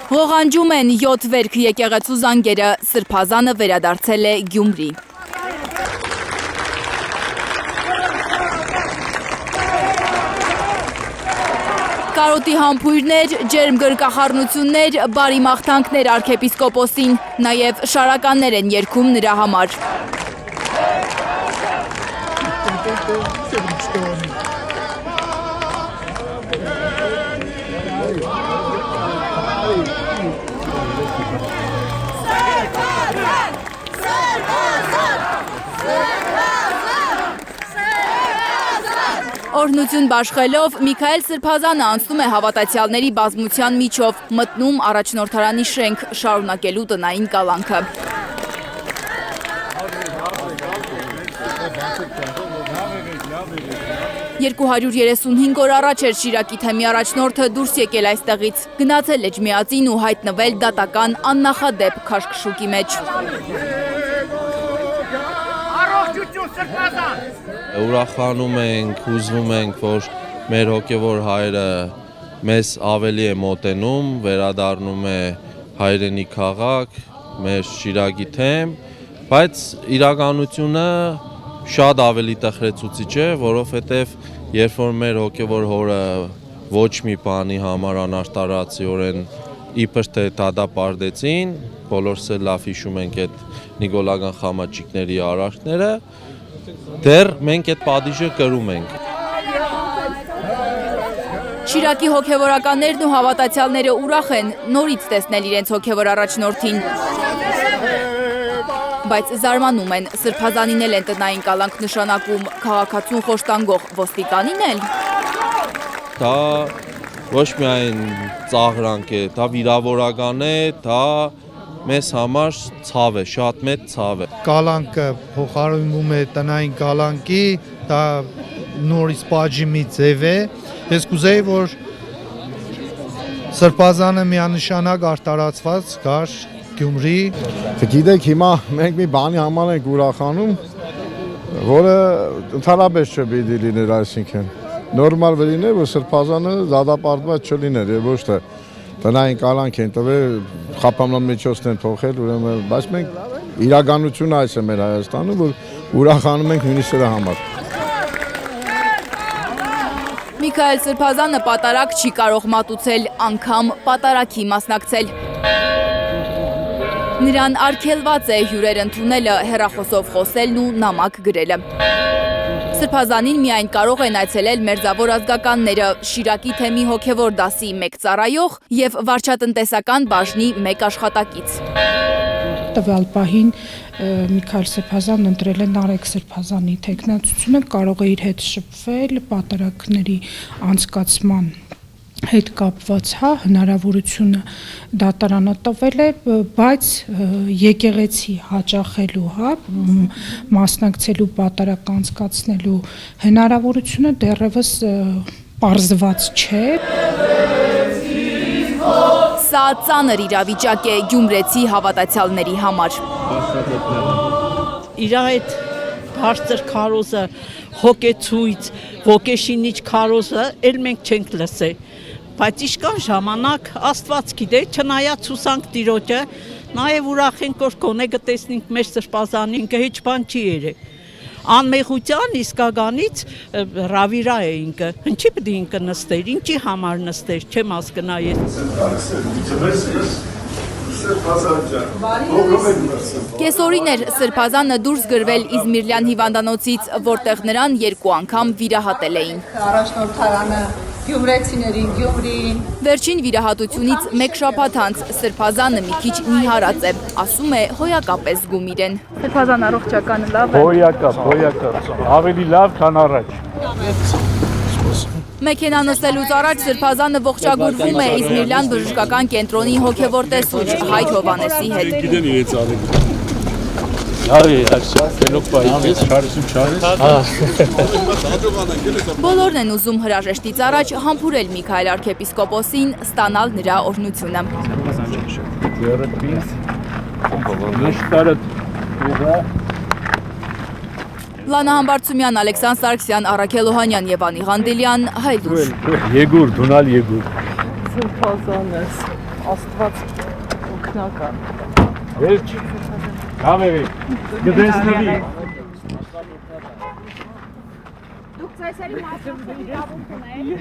Ղողանջում են 7 վերք եկեղեցու զանգերը, Սրբազանը վերադարձել է Գյումրի։ Կարոտի համբույրներ, ջերմ գրկախառնություններ, բարի մաղթանքներ արքեպիսկոպոսին, նաև շարականներ են երգում նրա համար։ Օրհնություն բաշխելով Միքայել Սրբազանը անցնում է հավատացյալների բազմության միջով, մտնում առաջնորդարանի շենք, շարունակելու տնային կալանքը։ «235 օր առաջ էր Շիրակի թեմի առաջնորդը դուրս եկել այստեղից, գնացել Էջմիածին ու հայտնվել դատական աննախադեպ քաշքշուկի մեջ։ Ուրախանում ենք, հուզվում ենք, որ մեր հոգևոր հայրը մեզ ավելի է մոտենում, վերադառնում է հայրենի քաղաք, մեր Շիրակի թեմ, բայց իրականությունը շատ ավելի տխրեցուցիչ է, որովհետև երբ որ մեր հոգևոր հորը ոչ մի բանի համար անարտարացիորեն իբր թե դատապարտեցին, բոլորս էլ լավ հիշում ենք այդ նիկոլական խամաճիկների արարքները, դեռ մենք այդ պատիժը կրում ենք։ Շիրակի հոգևորականներն ու հավատացյալները ուրախ են նորից տեսնել իրենց հոգևոր առաջնորդին։ Բայց զարմանում են, Սրբազանին էլ են տնային կալանք նշանակում, քաղաքացուն խոշտանգող ոստիկանին էլ։ Դա ոչ միայն ծաղրանք է, դա վիրավորական է, դա մեզ համար ցավ է, շատ մեծ ցավ է։ Կալանքը փոխարինվում է տնային կալանքի, դա նորից պատժիմի ձև է։ Ես կուզեի, որ Սրբազանը միանշանակ արտարացված գար Գյումրի։ Գիտեք, հիմա մենք մի բանի համար ենք ուրախանում, որը ընդհանրապես չպիտի լիներ, այսինքն նորմալ լիներ, որ Սրբազանը դատապարտված չլիներ, եւ ոչ թե տնային կալանք են տվել, խափանման միջոցն են թողել, ուրեմն, բայց մենք իրականությունը այս է մեր Հայաստանում, որ ուրախանում ենք նույնիսկ դրա համար։ Միքայել Սրբազանը պատարակ չի կարող մատուցել, անգամ պատարակի մասնակցել։ Նրան արգելված է հյուրեր ընդունելը, հեռախոսով խոսելն ու նամակ գրելը։ Սրբազանին միայն կարող են այցելել մերձավոր ազգականները, Շիրակի թեմի հոգևոր դասի մեկ ծառայող և վարչատնտեսական բաժնի մեկ աշխատակից։ Տվյալ պահին Միքայել Սրբազանն ընտրել է Նարեկ Սրբազանի թեկնածությունը, կարող է իր հետ շփվել պատարակների անցկացման հետ կապված հնարավորությունը դատարանը տվել է, բայց եկեղեցի հաճախելու, մասնակցելու պատարակ անցկացնելու հնարավորությունը դեռևս պարզված չէ։ Սա ծանր իրավիճակ է գյումրեցի հավատացյալների համար։ Իր այդ բարձր քարոզը, հոգեցույց, ոգեշինիչ քարոզը էլ մենք չենք լսել։ Բայց իշքան ժամանակ Աստված գիտե, չնայած հուսանք Տիրոջը, նաև ուրախ ենք, որ գոնե կտեսնենք մեր Սրբազանին, հեչ բան չի երեք։ Անմեղության իսկականից հրավիրա է ինքը, ինչի պետք է ինքը նստեր, ինչի համար նստեր, չեմ հասկնա ես։ Կեսօրին էր Սրբազանը դուրս գրվել Իզմիրլյան հիվանդանոցից, որտեղ նրան 2 անգամ վիրահատել էին։ Առաջնորդարանը գյումրեցիներին, Գյումրիին։ Վերջին վիրահատությունից 1 շաբաթ անց Սրբազանը մի քիչ նիհարած է, ասում է հոյակապ է զգում իրեն։ Սրբազան առողջականը լավ է։ Հոյակապ, ավելի լավ, քան առաջ։ Մեքենա նստելուց առաջ Սրբազանը ողջագուրվում է Իզմիրլյան բժշկական կենտրոնի հոգևոր տեսուչ Հայր Հովհաննեսի հետ։ Բոլորն են ուզում հրաժեշտից առաջ համբուրել Միքայել արքեպիսկոպոսին, ստանալ նրա օրհնությունը։ Լանա Համբարձումյան, Ալեքսան Սարգսյան, Առաքել Օհանյան եւ Անի Ղանդիլյան, Հայդուր։ Եգուր, դունալ եգուր։ Սրբազանես, Աստված օգնական։ Վերջ, կավերի, գդեսնվի։ Դուք ծեսերի մասնակցի իրավունք ունեք։